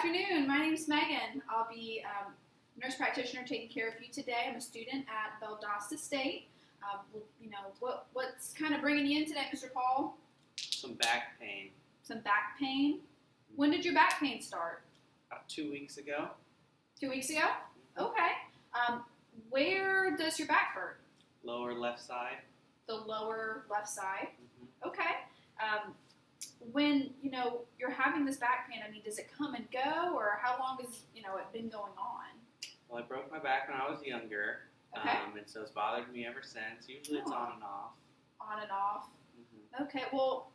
afternoon. My name's Megan. I'll be nurse practitioner taking care of you today. I'm a student at Valdosta State. What's kind of bringing you in today, Mr. Paul? Some back pain. Some back pain. When did your back pain start? About 2 weeks ago. 2 weeks ago? Okay. Where does your back hurt? Lower left side. The lower left side. Mm-hmm. Okay. When you're having this back pain, does it come and go, or how long has it been going on? Well, I broke my back when I was younger, Okay. and so it's bothered me ever since. Usually it's on and off. On and off. Mm-hmm. Okay. Well,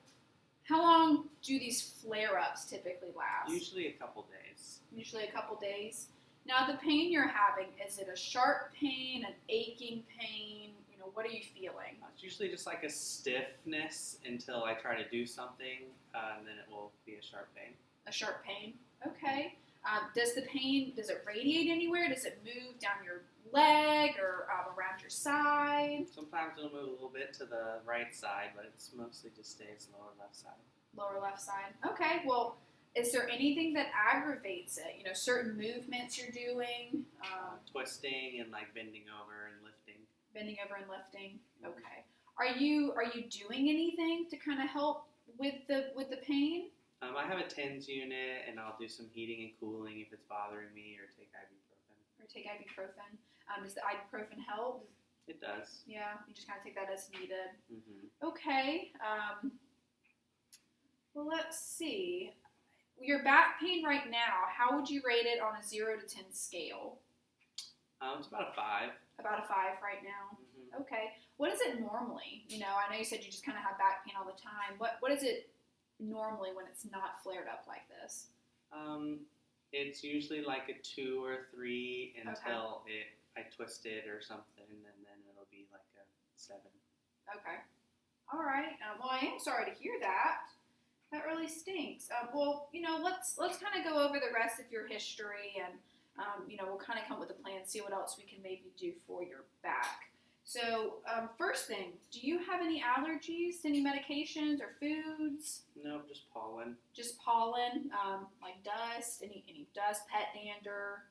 how long do these flare-ups typically last? Usually a couple days. Usually a couple days. Now, the pain you're having, is it a sharp pain, an aching pain? What are you feeling? It's usually just like a stiffness until I try to do something, and then it will be a sharp pain. A sharp pain. Okay. Does it radiate anywhere? Does it move down your leg or around your side? Sometimes it'll move a little bit to the right side, but it's mostly just stays lower left side. Lower left side. Okay. Well, is there anything that aggravates it? Certain movements you're doing? Twisting and like bending over and lifting. Bending over and lifting. Okay. Are you doing anything to kind of help with the pain? I have a TENS unit, and I'll do some heating and cooling if it's bothering me, or take ibuprofen. Does the ibuprofen help? It does. Yeah, you just kind of take that as needed. Mm-hmm. Okay. Well, let's see. Your back pain right now, how would you rate it on a 0 to 10 scale? It's about a 5. About a 5 right now. Mm-hmm. Okay. What is it normally? I know you said you just kind of have back pain all the time. What is it normally when it's not flared up like this? It's usually like a 2 or 3 until I twist it or something, and then it'll be like a 7. Okay. All right. Well, I am sorry to hear that. That really stinks. Let's kind of go over the rest of your history, and we'll kind of come up with a plan, see what else we can maybe do for your back. So, first thing, do you have any allergies to any medications or foods? No, just pollen. Just pollen, like dust, any dust, pet dander?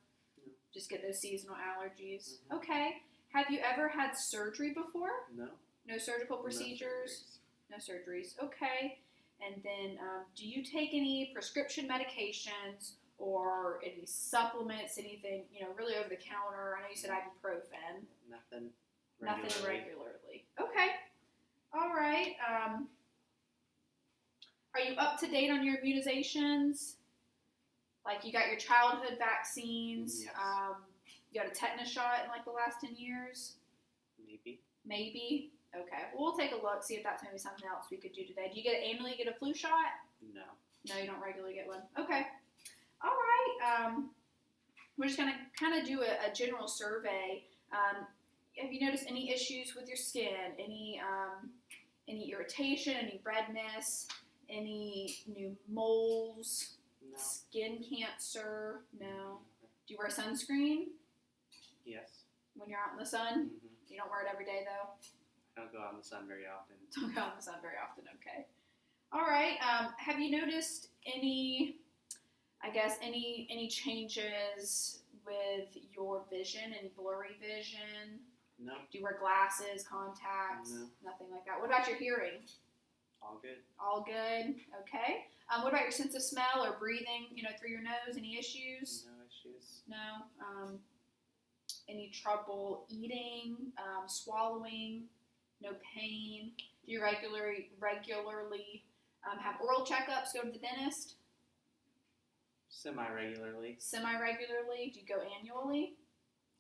No. Just get those seasonal allergies. Mm-hmm. Okay. Have you ever had surgery before? No. No surgical procedures? No surgeries. Okay. And then, do you take any prescription medications or any supplements, anything, really over the counter? I know you said ibuprofen. Nothing regularly. Okay. All right. Are you up to date on your immunizations? Like you got your childhood vaccines? Yes. You got a tetanus shot in like the last 10 years? Maybe? Okay. Well, we'll take a look, see if that's maybe something else we could do today. Do you annually get a flu shot? No. No, you don't regularly get one. Okay. All right. We're just going to kind of do a general survey. Have you noticed any issues with your skin? Any irritation, any redness, any new moles, No. skin cancer? No. Do you wear sunscreen Yes. when you're out in the sun? Mm-hmm. You don't wear it every day, though? I don't go out in the sun very often. Don't go out in the sun very often, okay. All right. Have you noticed any changes with your vision, any blurry vision? No. Do you wear glasses, contacts? No. Nothing like that. What about your hearing? All good. All good. Okay. What about your sense of smell or breathing, through your nose? Any issues? No issues. No. Any trouble eating, swallowing? No pain? Do you regularly have oral checkups, go to the dentist? Semi-regularly. Semi-regularly? Do you go annually?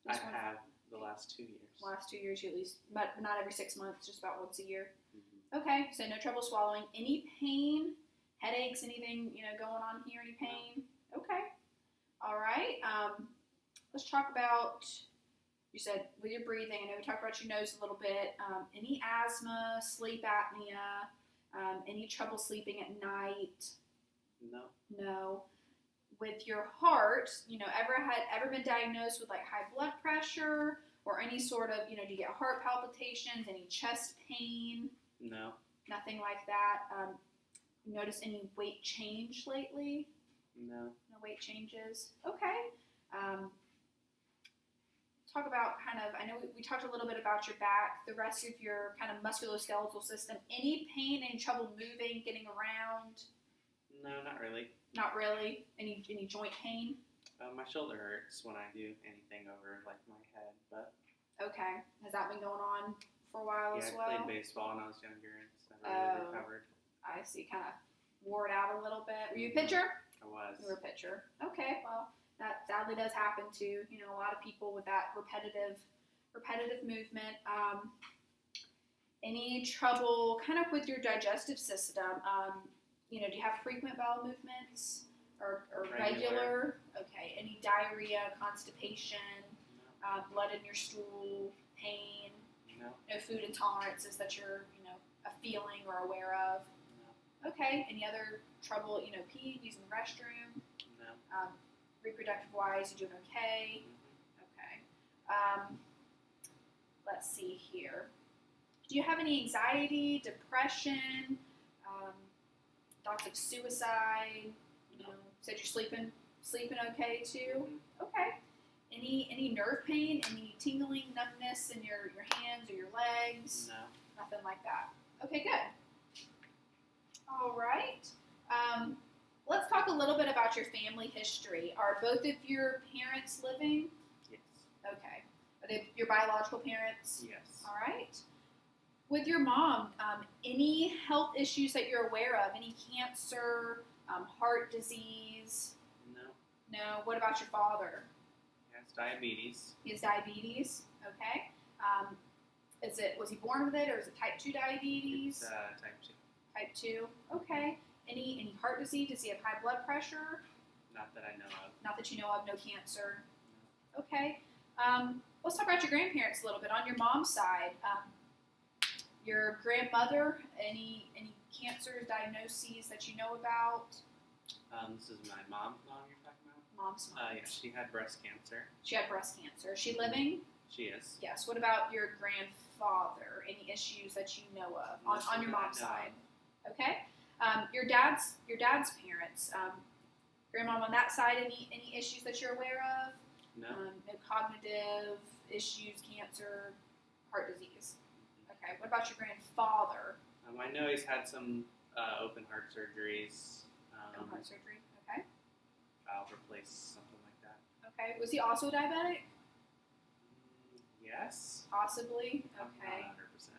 I have the last 2 years. Last 2 years, you at least, but not every 6 months, just about once a year. Mm-hmm. Okay, so no trouble swallowing. Any pain, headaches, anything, going on here, any pain? Okay. All right. Let's talk about, you said with your breathing, I know we talked about your nose a little bit. Any asthma, sleep apnea, any trouble sleeping at night? No. No. With your heart, ever been diagnosed with like high blood pressure or any sort of, do you get heart palpitations, any chest pain? No. Nothing like that. Notice any weight change lately? No. No weight changes. Okay. Talk about I know we talked a little bit about your back, the rest of your kind of musculoskeletal system. Any pain, any trouble moving, getting around? No, not really. Not really? Any joint pain? My shoulder hurts when I do anything over like my head, but. Okay. Has that been going on for a while as well? Yeah, I played baseball when I was younger and it's never really recovered. I see. Kind of wore it out a little bit. Were you a pitcher? I was. You were a pitcher. Okay. Well, that sadly does happen to, a lot of people with that repetitive movement. Any trouble kind of with your digestive system? Do you have frequent bowel movements or regular? Okay. Any diarrhea, constipation, blood in your stool, pain? No. No food intolerances that you're, feeling or aware of? No. Okay. Any other trouble, peeing, using the restroom? No. Reproductive-wise, you doing okay? Mm-hmm. Okay. Let's see here. Do you have any anxiety, depression, thoughts of suicide? Said you're sleeping okay too? Mm-hmm. Okay. Any nerve pain? Any tingling, numbness in your hands or your legs? No. Nothing like that. Okay, good. All right. Let's talk a little bit about your family history. Are both of your parents living? Yes. Okay. Are they your biological parents? Yes. All right. With your mom, any health issues that you're aware of? Any cancer, heart disease? No. No. What about your father? He has diabetes. He has diabetes. Okay. Was he born with it, or is it type 2 diabetes? It's type 2. Type 2. Okay. Any heart disease? Does he have high blood pressure? Not that I know of. Not that you know of. No cancer. No. Okay. Let's talk about your grandparents a little bit. On your mom's side, your grandmother, any cancers, diagnoses that you know about? This is my mom's mom you're talking about? Mom's mom. Yeah, she had breast cancer. She had breast cancer. Is she living? She is. Yes. What about your grandfather? Any issues that you know of on your mom's side? Okay. Your dad's parents. Grandmom on that side. Any issues that you're aware of? No. No cognitive issues, cancer, heart disease. Okay. What about your grandfather? I know he's had some open heart surgeries. Open heart surgery. Okay. Valve replace, something like that. Okay. Was he also diabetic? Yes. Possibly. I'm Okay. not 100%.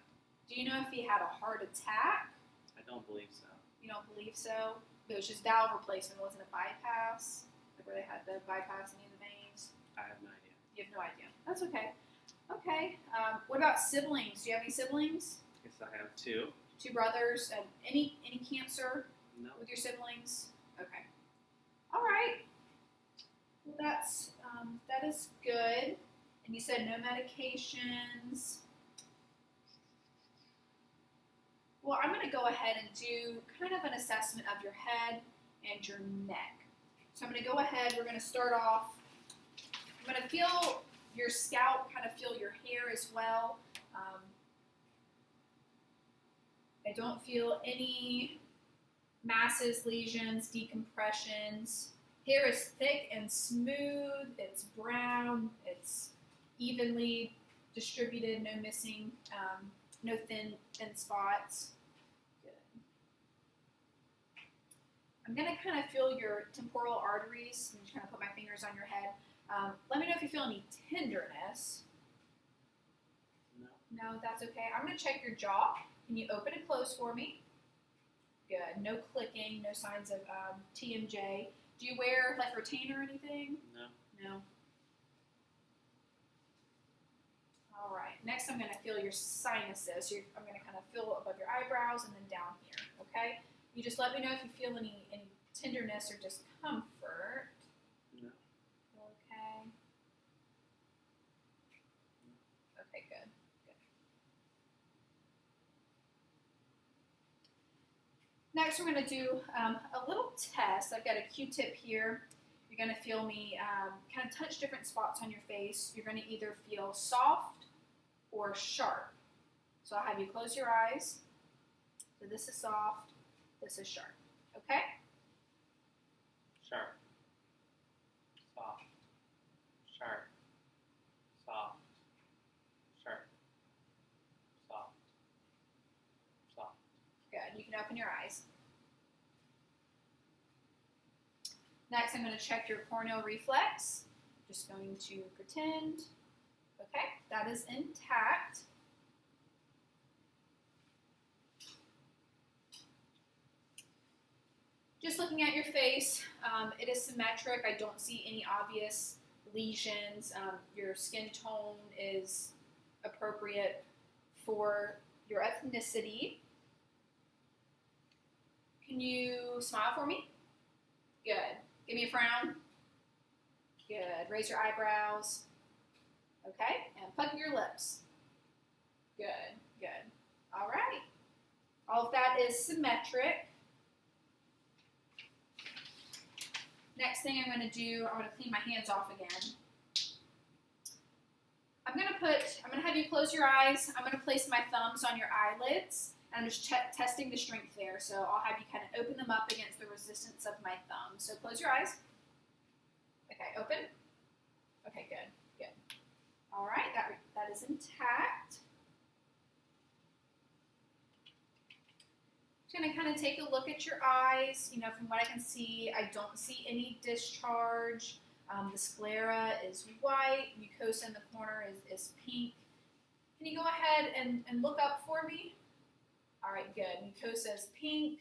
Do you know if he had a heart attack? I don't believe so. You don't believe so? It was just valve replacement. It wasn't a bypass? Like where they had to bypass any of the veins? I have no idea. You have no idea. That's okay. Okay. What about siblings? Do you have any siblings? Yes, I have 2. 2 brothers. Any cancer No. with your siblings? Okay. All right. Well, that is good. And you said no medications. Well, I'm going to go ahead and do kind of an assessment of your head and your neck. So I'm going to go ahead. We're going to start off. I'm going to feel your scalp, kind of feel your hair as well. I don't feel any masses, lesions, decompressions. Hair is thick and smooth. It's brown. It's evenly distributed. No missing. No thin spots. Good. I'm going to kind of feel your temporal arteries. I'm just going to put my fingers on your head. Let me know if you feel any tenderness. No. No, that's okay. I'm going to check your jaw. Can you open and close for me? Good. No clicking. No signs of TMJ. Do you wear like retainer or anything? No. No. All right. Next, I'm going to feel your sinuses. I'm going to kind of feel above your eyebrows and then down here. Okay. You just let me know if you feel any tenderness or discomfort. No. Okay. Okay. Good. Next, we're going to do a little test. I've got a Q-tip here. You're going to feel me kind of touch different spots on your face. You're going to either feel soft or sharp. So I'll have you close your eyes. So this is soft. This is sharp. Okay? Sharp. Soft. Sharp. Soft. Sharp. Soft. Soft. Good. You can open your eyes. Next, I'm going to check your corneal reflex. Just going to pretend. Okay, that is intact. Just looking at your face, it is symmetric. I don't see any obvious lesions. Your skin tone is appropriate for your ethnicity. Can you smile for me? Good. Give me a frown. Good. Raise your eyebrows. Okay. And pucker your lips. Good. Good. All right. All of that is symmetric. Next thing I'm going to do, I'm going to clean my hands off again. I'm going to have you close your eyes. I'm going to place my thumbs on your eyelids. And I'm just testing the strength there. So I'll have you kind of open them up against the resistance of my thumb. So close your eyes. Okay, open. Okay, good, good. All right, that is intact. Just going to kind of take a look at your eyes. You know, from what I can see, I don't see any discharge. The sclera is white. Mucosa in the corner is pink. Can you go ahead and look up for me? All right, good. Mucosa is pink.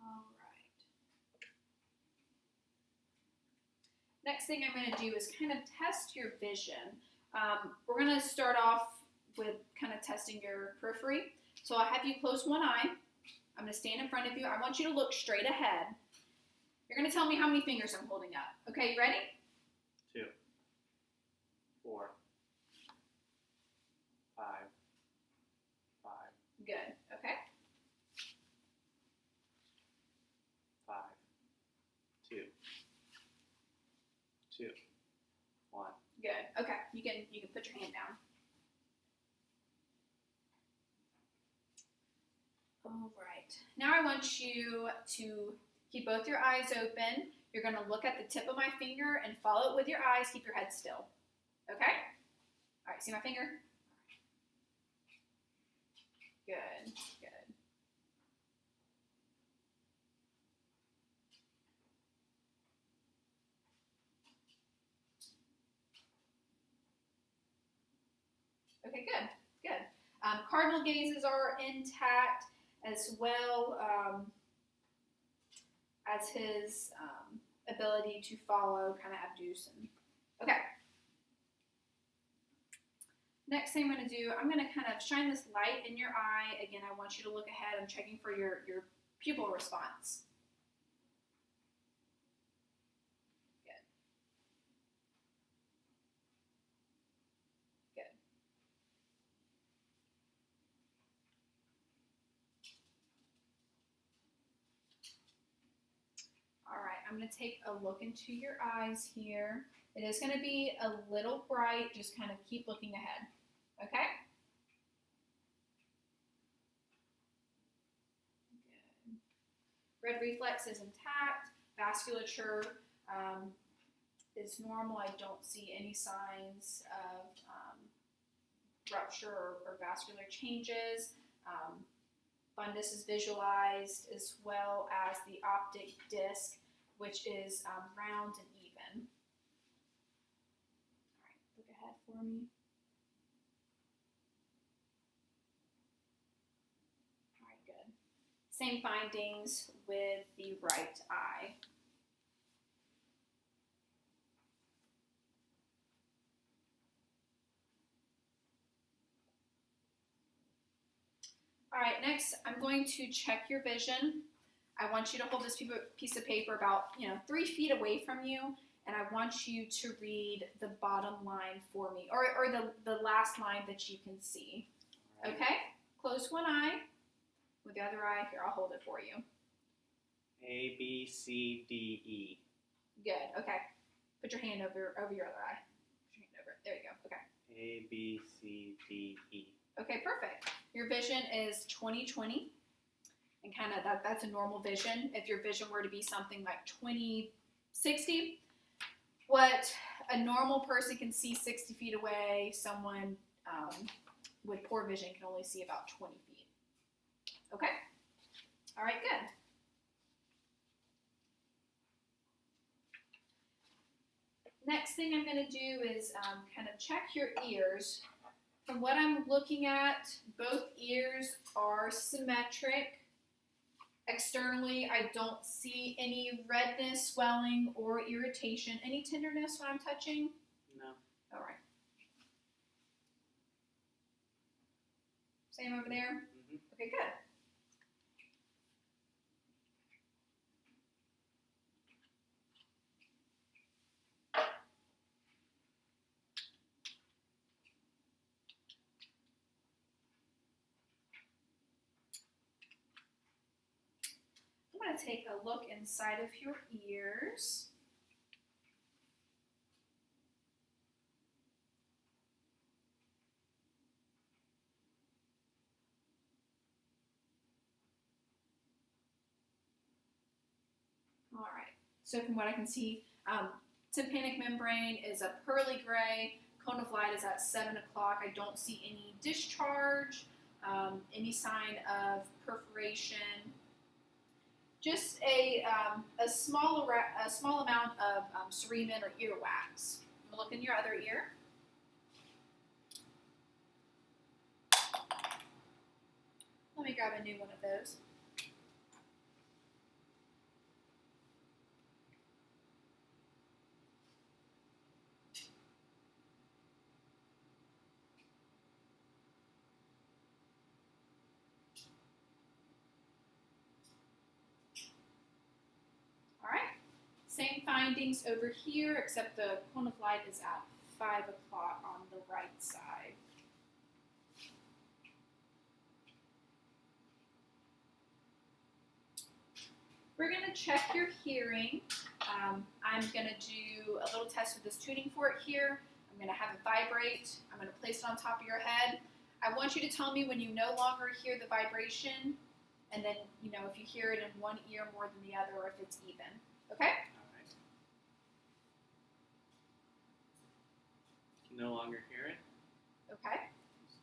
All right. Next thing I'm going to do is kind of test your vision. We're going to start off with kind of testing your periphery. So I'll have you close one eye. I'm going to stand in front of you. I want you to look straight ahead. You're going to tell me how many fingers I'm holding up. Okay, you ready? 2, 4, 5, 5. Good. Okay. 5, 2, 2, 1. Good. Okay. You can put your hand down. All right. Now I want you to keep both your eyes open. You're going to look at the tip of my finger and follow it with your eyes. Keep your head still. Okay? All right. See my finger? Good. Good. Okay, good, good. Cardinal gazes are intact as well as his ability to follow, kind of abducing. Okay. Next thing I'm going to do, I'm going to kind of shine this light in your eye. Again, I want you to look ahead. I'm checking for your pupil response. I'm going to take a look into your eyes here. It is going to be a little bright. Just kind of keep looking ahead. Okay? Good. Red reflex is intact. Vasculature is normal. I don't see any signs of rupture or vascular changes. Fundus is visualized as well as the optic disc, which is round and even. All right, look ahead for me. All right, good. Same findings with the right eye. All right, next I'm going to check your vision. I want you to hold this piece of paper about 3 feet away from you, and I want you to read the bottom line for me, or the last line that you can see. Right. Okay? Close one eye. With the other eye, here, I'll hold it for you. A, B, C, D, E. Good. Okay. Put your hand over your other eye. Put your hand over it. There you go. Okay. A, B, C, D, E. Okay, perfect. Your vision is 20/20, and kind of that's a normal vision. If your vision were to be something like 20/60, what a normal person can see 60 feet away, someone with poor vision can only see about 20 feet. Okay? All right, good. Next thing I'm going to do is kind of check your ears. From what I'm looking at, both ears are symmetric. Externally, I don't see any redness, swelling, or irritation. Any tenderness when I'm touching? No. All right. Same over there? Mm-hmm. Okay, good. I'm going to take a look inside of your ears. All right. So from what I can see, tympanic membrane is a pearly gray. Cone of light is at 7 o'clock. I don't see any discharge, any sign of perforation. Just a small amount of cerumen or earwax. Look in your other ear. Let me grab a new one of those. All right. Same findings over here, except the cone of light is at 5 o'clock on the right side. We're going to check your hearing. I'm going to do a little test with this tuning fork here. I'm going to have it vibrate. I'm going to place it on top of your head. I want you to tell me when you no longer hear the vibration, and then, you know, if you hear it in one ear more than the other, or if it's even. Okay? All right. No longer hear it. Okay.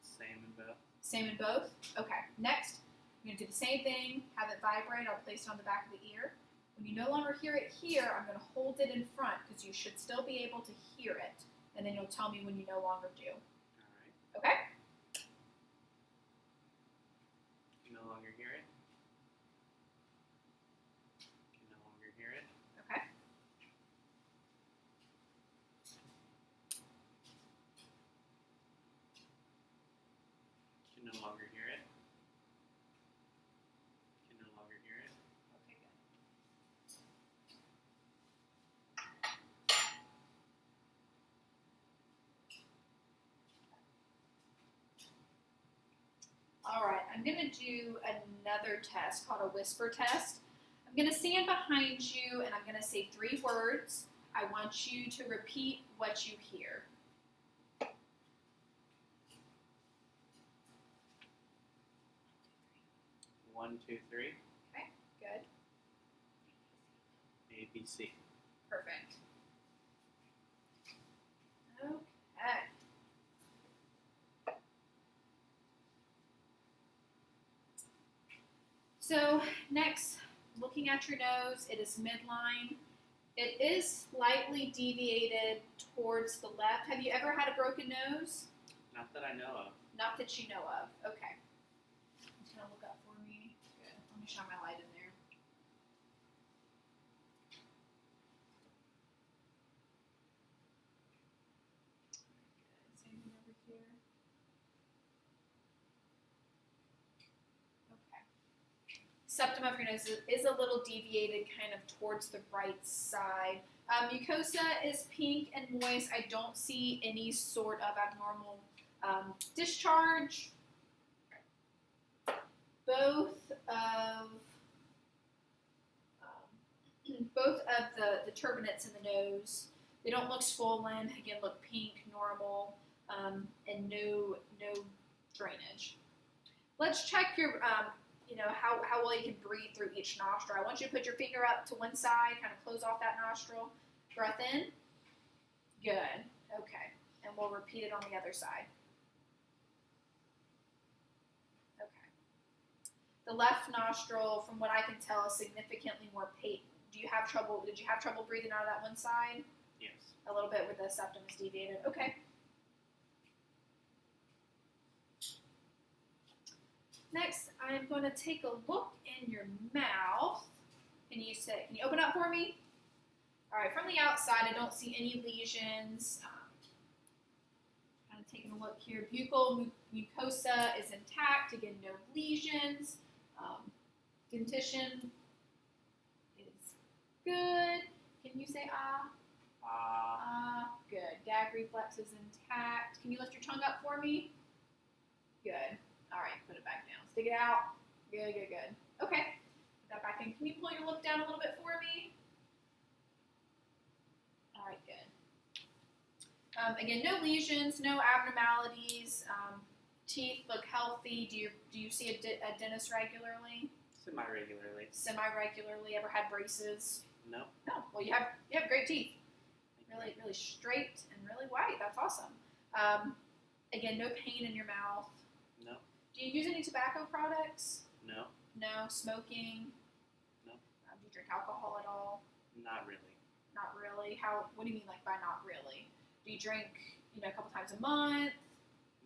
Same in both. Same in both? Okay. Next, I'm going to do the same thing, have it vibrate. I'll place it on the back of the ear. When you no longer hear it here, I'm going to hold it in front because you should still be able to hear it. And then you'll tell me when you no longer do. All right. Okay? No longer hear it. No longer hear it. Okay. Can no longer hear it. Can no longer hear it. Okay, good. All right, I'm going to do another test called a whisper test. I'm going to stand behind you and I'm going to say 3 words. I want you to repeat what you hear. 1, 2, 3. Okay, good. A, B, C. Perfect. Okay. So next, looking at your nose, it is midline. It is slightly deviated towards the left. Have you ever had a broken nose? Not that I know of. Not that you know of. Okay. Just gonna look up for me. Good. Let me shine my light in there. Good. Same thing over here. Okay. Septum of your nose is a little deviated kind of towards the right side. Mucosa is pink and moist. I don't see any sort of abnormal discharge. Both of the turbinates in the nose, they don't look swollen. Again, look pink, normal, and no drainage. Let's check your, how well you can breathe through each nostril. I want you to put your finger up to one side, kind of close off that nostril. Breath in. Good. Okay. And we'll repeat it on the other side. Okay. The left nostril, from what I can tell, is significantly more patent. Did you have trouble breathing out of that one side? Yes. A little bit where the septum is deviated. Okay. Next, I'm going to take a look in your mouth. Can you open up for me? All right, from the outside, I don't see any lesions. Kind of taking a look here. Buccal mucosa is intact. Again, no lesions. Dentition is good. Can you say ah? Ah. Good. Gag reflex is intact. Can you lift your tongue up for me? Good. All right, put it back down. Stick it out. Good, good, good. Okay. Put that back in. Can you pull your lip down a little bit for me? All right, good. Again, no lesions, no abnormalities. Teeth look healthy. Do you see a dentist regularly? Semi-regularly. Semi-regularly. Ever had braces? No. No. Well, you have great teeth. Really, really straight and really white. That's awesome. Again, no pain in your mouth. No. Do you use any tobacco products? No. No. Smoking? No. Do you drink alcohol at all? Not really. Not really? What do you mean by not really? Do you drink, a couple times a month?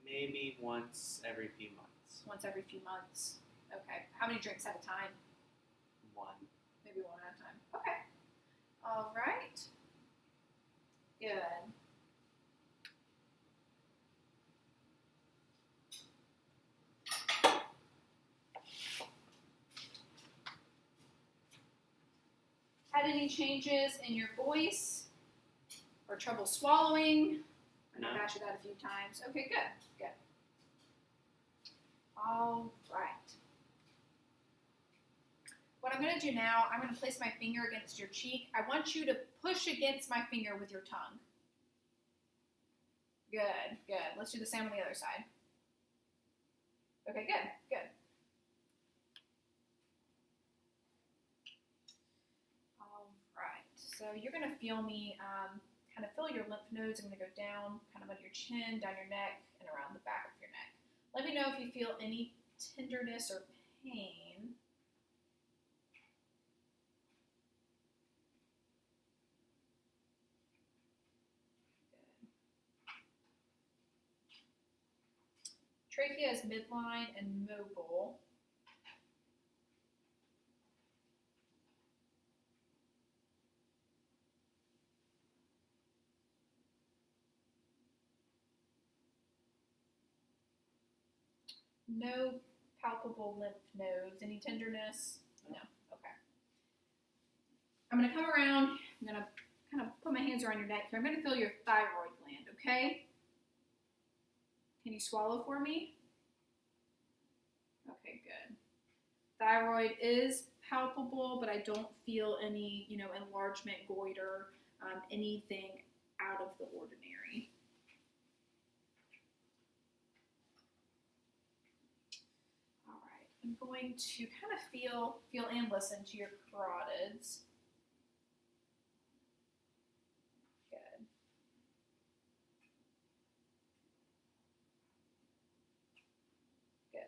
Maybe once every few months. Once every few months. Okay. How many drinks at a time? One. Maybe one at a time. Okay. All right. Good. Had any changes in your voice or trouble swallowing? No. I've asked you that a few times. Okay, good, good. All right. What I'm going to do now, I'm going to place my finger against your cheek. I want you to push against my finger with your tongue. Good, good. Let's do the same on the other side. Okay, good, good. All right. So you're going to feel me kind of feel your lymph nodes. I'm going to go down kind of under your chin, down your neck, and around the back of your neck. Let me know if you feel any tenderness or pain. Trachea is midline and mobile. No palpable lymph nodes. Any tenderness? No. Okay. I'm going to come around. I'm going to kind of put my hands around your neck here. I'm going to feel your thyroid gland, okay? Can you swallow for me? Okay, good. Thyroid is palpable, but I don't feel any, enlargement, goiter, anything out of the ordinary. All right, I'm going to kind of feel and listen to your carotids. Good. Good.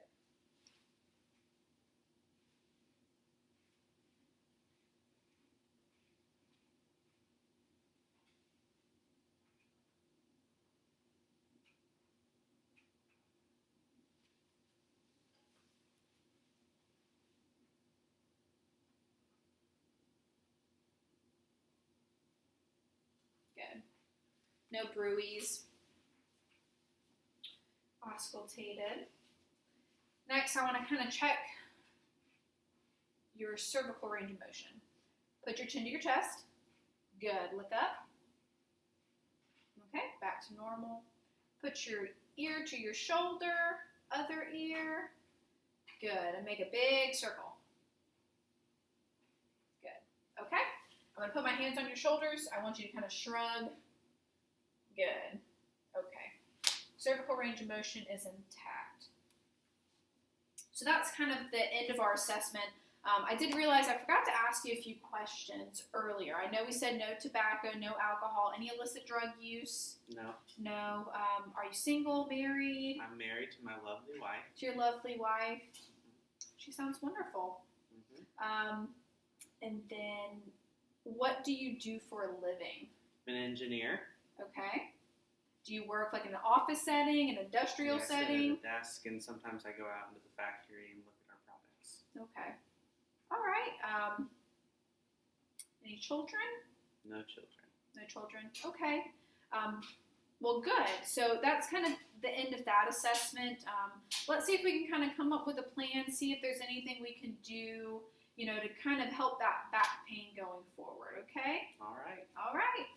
Good. No bruise. Auscultated. Next, I want to kind of check your cervical range of motion. Put your chin to your chest. Good. Look up. Okay, back to normal. Put your ear to your shoulder, other ear. Good. And make a big circle. Good. Okay. I'm going to put my hands on your shoulders. I want you to kind of shrug. Good. Okay. Cervical range of motion is intact. So that's kind of the end of our assessment. I did realize I forgot to ask you a few questions earlier. I know we said no tobacco, no alcohol, any illicit drug use? No. No. Are you single, married? I'm married to my lovely wife. To your lovely wife? She sounds wonderful. Mm-hmm. And then, what do you do for a living? I'm an engineer. Okay. Do you work like in an office setting, an industrial setting? I sit at a desk, and sometimes I go out into the factory and look at our products. Okay. All right. Any children? No children. No children. Okay. Well, good. So that's kind of the end of that assessment. Let's see if we can kind of come up with a plan, see if there's anything we can do, to kind of help that back pain going forward, okay? All right. All right.